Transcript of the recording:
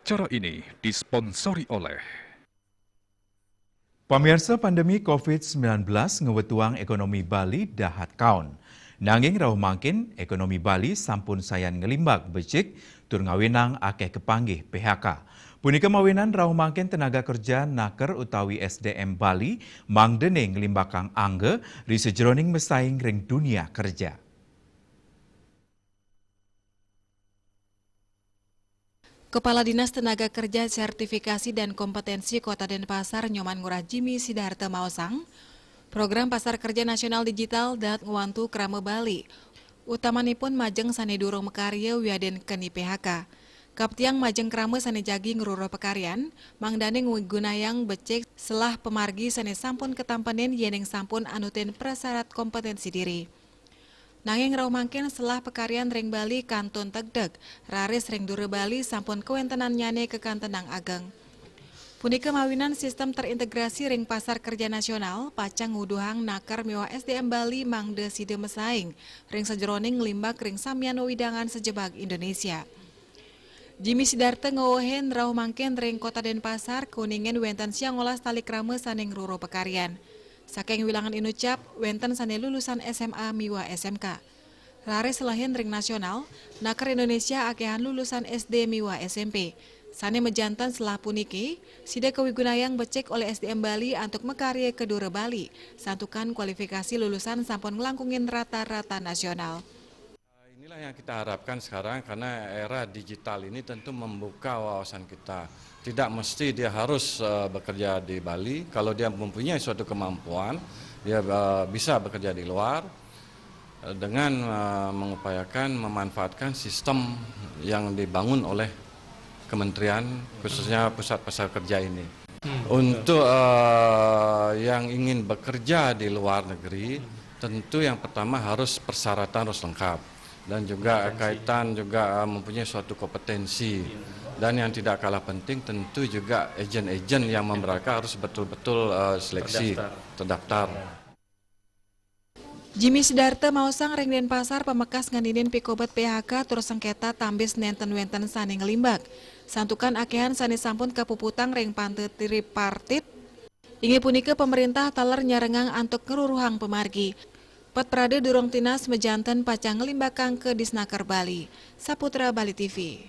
Acara ini disponsori oleh Pamirsa pandemi COVID-19 ngewetuang ekonomi Bali dahat kaon. Nanging rauh mangkin ekonomi Bali sampun sayan ngelimbak becik tur ngawinang akeh kepanggih PHK. Punika mawinan rauh mangkin tenaga kerja naker utawi SDM Bali mangdene ngelimbakang angge ri sejroning mesaing ring dunia kerja. Kepala Dinas Tenaga Kerja Sertifikasi dan Kompetensi Kota Denpasar Nyoman Ngurah Jimmy Sidarta Maosang, Program Pasar Kerja Nasional Digital dat ngewantu Krame Bali, utamanipun majeng sane durung mekarya wiaden keni PHK. Kaptiang majeng krame sane jagi ngeruro pekarian, mangdane nggunayang becek selah pemargi sane sampun ketampanen yeneng sampun anutin prasyarat kompetensi diri. Nanging rauh mangkin setelah pekarian ring Bali kantun tegdeg, raris ring dure Bali sampun kewentenan nyane ke kantenang ageng. Punika mawinan sistem terintegrasi ring pasar kerja nasional, pacang nguduhang nakar miwa SDM Bali mangde side mesaing, ring sejeroning limbak ring samyan widangan sejebag Indonesia. Jimmy Sidarta ngawohen rauh mangkin ring kota Denpasar kuningen wenten siang olas tali krame saning ruro pekarian. Saking wilangan inucap, wenten sane lulusan SMA miwa SMK. Laris selahin ring nasional, nakar Indonesia akehan lulusan SD miwa SMP. Sane mejantan selah puniki, sida kewigunayang becek oleh SDM Bali untuk mekarya kedua Bali, santukan kualifikasi lulusan sampun ngelangkungin rata-rata nasional. Inilah yang kita harapkan sekarang karena era digital ini tentu membuka wawasan kita. Tidak mesti dia harus bekerja di Bali, kalau dia mempunyai suatu kemampuan, dia bisa bekerja di luar dengan mengupayakan memanfaatkan sistem yang dibangun oleh kementerian, khususnya pusat pasar kerja ini. Untuk yang ingin bekerja di luar negeri, tentu yang pertama harus persyaratan harus lengkap. Dan juga kaitan juga mempunyai suatu kompetensi, dan yang tidak kalah penting tentu juga agen-agen yang mereka harus betul-betul seleksi terdaftar. Jimmy Sidarta Maosang ring Denpasar pemekas nganinin pikobat PHK terus sengketa tambis nenten wenten saning limbak. Santukan akehan sani sampun kapuputang ring pante tripartit. Ingi punika pemerintah taler nyarengang antuk ngeruruhang pemargi. Pat Prade durung tinas mejanten pacang ngelimbakang ke Disnaker Bali. Saputra Bali TV.